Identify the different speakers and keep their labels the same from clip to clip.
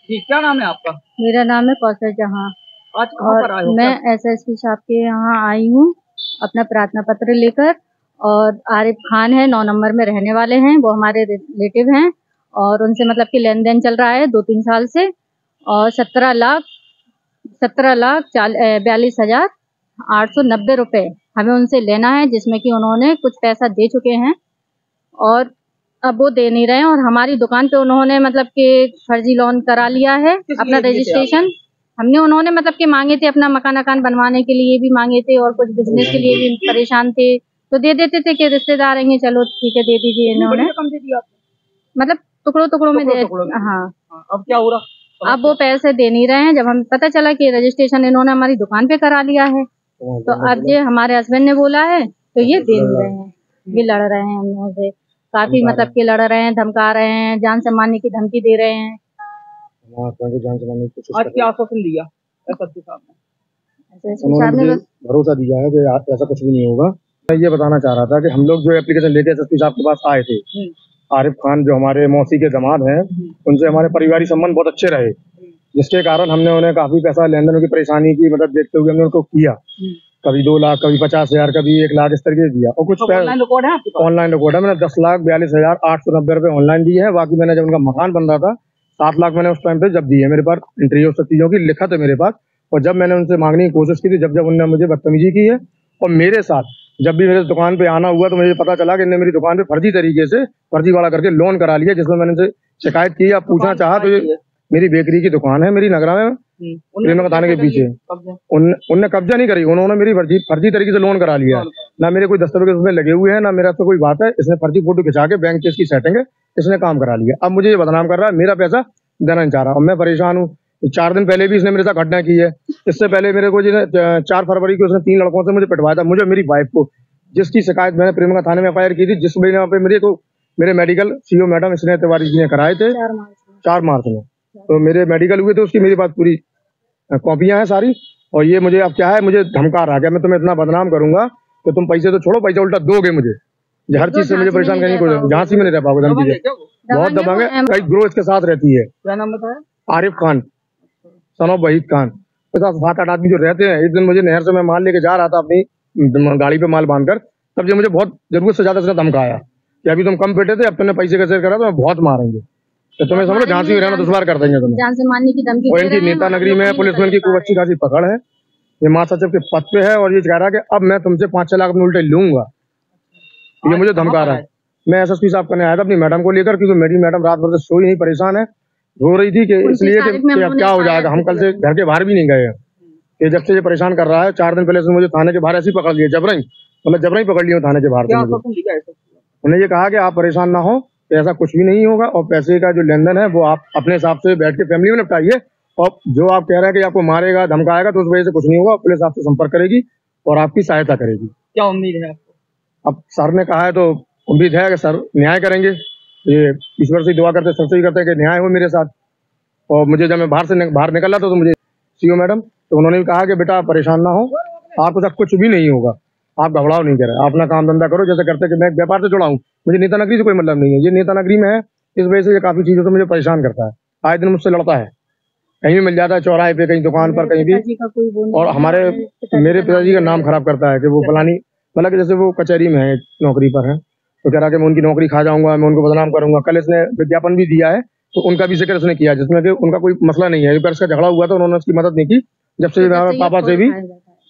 Speaker 1: जी, क्या नाम है आपका?
Speaker 2: मेरा नाम है कौसर जहाँ।
Speaker 1: आज कहाँ पर आए हो?
Speaker 2: मैं एसएसपी साहब के यहाँ आई हूँ अपना प्रार्थना पत्र लेकर। और आरिफ खान है 9 नंबर में रहने वाले हैं, वो हमारे रिलेटिव हैं और उनसे मतलब कि लेन देन चल रहा है 2-3 साल से। और 17,42,890 रुपये हमें उनसे लेना है, जिसमें कि उन्होंने कुछ पैसा दे चुके हैं और अब वो दे नहीं रहे हैं। और हमारी दुकान पे उन्होंने मतलब कि फर्जी लोन करा लिया है अपना रजिस्ट्रेशन। हमने उन्होंने मतलब कि मांगे थे अपना मकान बनवाने के लिए भी मांगे थे और कुछ बिजनेस के लिए भी परेशान थे, तो दे देते थे कि रिश्तेदार हैं, चलो ठीक है दे दीजिए। इन्होंने मतलब टुकड़ों टुकड़ों में दे। हाँ,
Speaker 1: अब क्या हो रहा?
Speaker 2: अब वो पैसे दे नहीं रहे हैं। जब हमें पता चला कि रजिस्ट्रेशन इन्होंने हमारी दुकान पे करा लिया है, तो अब ये हमारे हस्बैंड ने बोला है तो ये दे नहीं रहे हैं, ये लड़ रहे हैं हम लोगों से काफी, मतलब कि लड़ रहे हैं, धमका रहे हैं, जान से मारने की धमकी दे रहे हैं।
Speaker 1: आज क्या आश्वासन दिया एसएसपी साहब ने?
Speaker 3: उन्होंने मुझे भरोसा दिया है कि ऐसा कुछ भी नहीं होगा। मैं ये बताना चाह रहा था कि हम लोग जो एप्लीकेशन लेके एसएसपी साहब के पास आए थे, आरिफ खान जो हमारे मौसी के दामाद हैं, उनसे हमारे पारिवारिक संबंध बहुत अच्छे रहे, जिसके कारण हमने उन्हें काफी पैसा लेन देन की परेशानी की मतलब देखते हुए हमने उनको किया। कभी 2 लाख, कभी 50,000, कभी 1 लाख, इस तरीके से दिया। और कुछ
Speaker 1: ऑनलाइन रिकॉर्ड है?
Speaker 3: ऑनलाइन रिकॉर्ड है। मैंने 10,42,890 रुपए ऑनलाइन दिए हैं। बाकी मैंने जब उनका मकान बन रहा था 7 लाख मैंने उस टाइम पे जब दिए। मेरे पास इंटरव्यू सब चीजों की लिखत है मेरे पास। और जब मैंने उनसे मांगने की कोशिश की थी, जब उन्होंने मुझे बदतमीजी की है और मेरे साथ जब भी मेरे दुकान पे आना हुआ, तो मुझे पता चला कि इन्होंने मेरी दुकान पे फर्जी तरीके से फर्जीवाड़ा करके लोन करा लिया, जिसमें मैंने उनसे शिकायत की या पूछना चाहा तो ये मेरी बेकरी की दुकान है मेरी नगरा में, प्रेमनगर थाने के पीछे। उनने कब्जा नहीं करी, उन्होंने मेरी फर्जी तरीके से लोन करा लिया है। ना मेरे कोई दस्तावेज उसमें लगे हुए हैं, ना मेरा तो कोई बात है। इसने फर्जी फोटो खिंचा के बैंक केस की सेटिंग है, इसने काम करा लिया। अब मुझे ये बदनाम कर रहा है, मेरा पैसा देना नहीं चाह रहा और मैं परेशान हूँ। 4 दिन पहले भी इसने मेरे साथ घटना की है। इससे पहले मेरे को 4 फरवरी को उसने 3 लड़कों से मुझे पिटवाया था, मुझे मेरी वाइफ को, जिसकी शिकायत मैंने प्रेमनगर थाने में एफआईआर की थी, जिस महीने पे मेरे मेडिकल सीओ मैडम स्नेह तिवारी जी ने कराए थे 4 मार्च में। तो मेरे मेडिकल हुए थे, उसकी मेरे पास पूरी कॉपियां हैं सारी। और ये मुझे अब क्या है, मुझे धमका रहा है, मैं तुम्हें इतना बदनाम करूंगा कि तुम पैसे तो छोड़ो, पैसा उल्टा दोगे मुझे। हर चीज से मुझे परेशान करने की कोशिश, झांसी में नहीं रह पाओगे। धमकी है, बहुत दबंग है, कई ग्रोह इसके साथ रहती है।
Speaker 1: क्या नाम बताया?
Speaker 3: Arif Khan, son of Waheed Khan. 7-8 आदमी जो रहते हैं। एक दिन मुझे नहर से मैं माल लेके जा रहा था अपनी गाड़ी पे माल बांधकर, तब ये मुझे बहुत जरूरत से ज्यादा से धमकाया कि अभी तुम कम पेटे थे, अब तुमने पैसे का शेयर करा तो मैं बहुत मारेंगे, तो तुम्हें समझो झांसी में रहना दुश्वार कर देंगे तुम्हें।
Speaker 2: जान से मारने की धमकी
Speaker 3: और इनकी नेता नगरी में पुलिस में इनकी खूब अच्छी खासी पकड़ है। ये महासचिव के पद पे है और ये कह रहा है कि अब मैं तुमसे 5-6 लाख अपने उल्टे लूंगा। ये मुझे धमका रहा है। मैं एसएसपी साहब करने आया था अपनी मैडम को लेकर, क्योंकि मेरी मैडम रात भर से सोई नहीं, परेशान है, रो रही थी कि इसलिए कि क्या हो जाएगा। हम कल से घर के बाहर भी नहीं गए हैं कि जब से ये परेशान कर रहा है। 4 दिन पहले से मुझे थाने के बाहर ऐसे ही पकड़ लिया, जबरई, मतलब जबरई पकड़ लिया थाने के बाहर। उन्हें ये कहा कि आप परेशान ना हो, ऐसा कुछ भी नहीं होगा और पैसे का जो लेन देन है वो आप अपने हिसाब से बैठ के फैमिली में निपटाइए। और जो आप कह रहे हैं कि आपको मारेगा धमकाएगा, तो उस वजह से कुछ नहीं होगा। पुलिस आपसे संपर्क करेगी और आपकी सहायता करेगी।
Speaker 1: क्या उम्मीद है आपको?
Speaker 3: अब सर ने कहा है तो उम्मीद है कि सर न्याय करेंगे। ये ईश्वर से दुआ करते, सबसे ही करते हैं कि न्याय हो मेरे साथ। और मुझे जब मैं बाहर निकला तो मुझे सीओ मैडम तो उन्होंने भी कहा कि बेटा परेशान ना हो, आपको तक कुछ भी नहीं होगा, आप घबराओ नहीं करे, अपना काम धंधा करो जैसे करते कि मैं व्यापार से जुड़ा हूँ, मुझे नेता नगरी से कोई मतलब नहीं है। ये नेता नगरी में है, इस वजह से ये काफी चीजों से मुझे परेशान करता है। आए दिन मुझसे लड़ता है, कहीं भी मिल जाता है, चौराहे पे, कहीं दुकान पर, कहीं भी। और मेरे पिताजी का नाम खराब करता है कि वो फलानी, मतलब कि जैसे वो कचहरी में है, नौकरी पर है, तो कह रहा कि मैं उनकी नौकरी खा जाऊंगा, मैं उनको बदनाम करूंगा। कल इसने विज्ञापन भी दिया है तो उनका भी जिक्र उसने किया, जिसमें कि उनका कोई मसला नहीं है। एक बार इसका झगड़ा हुआ था, उन्होंने उसकी मदद नहीं की। जब से पापा से भी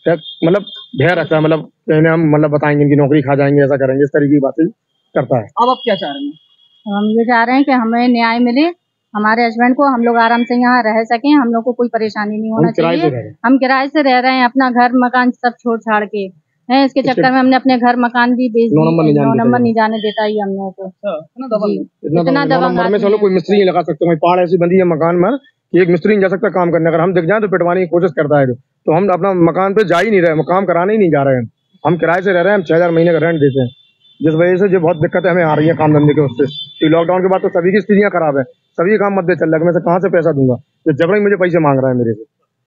Speaker 3: मतलब भय रखता है, मतलब कहने हम मतलब बताएंगे इनकी नौकरी खा जाएंगे, ऐसा करेंगे, इस तरीके की बातें करता है।
Speaker 1: अब आप क्या चाह रहे हैं?
Speaker 2: हम ये चाह रहे हैं कि हमें न्याय मिले, हमारे हस्बैंड को, हम लोग आराम से यहाँ रह सकें, हम लोग को कोई परेशानी नहीं होना चाहिए। हम किराए से रह रहे हैं, अपना घर मकान सब छोड़ छाड़ के हैं। इसके चक्कर में हमने अपने घर मकान भी बेच दिए। 9 नंबर नहीं जाने देता ही हम लोगों को। इतना दबंग,
Speaker 3: चलो कोई मिस्त्री नहीं लगा सकते, पहाड़ ऐसी बंदी है मकान में कि एक मिस्त्री नहीं जा सकता काम करने। अगर हम दिख जाए तो पिटवाने की कोशिश करता है, तो हम अपना मकान पे जा ही नहीं रहे, काम कराने ही नहीं जा रहे हैं। हम किराए से रह रहे हैं, हम 6,000 महीने का रेंट देते हैं, जिस वजह से जो बहुत दिक्कतें हमें आ रही है काम धंधे के उससे। लॉकडाउन के बाद तो सभी की स्थितियां खराब है, सभी काम मध्य चल रहा है, मैं से कहाँ से पैसा दूंगा, जबरन मुझे पैसे मांग रहा है मेरे से।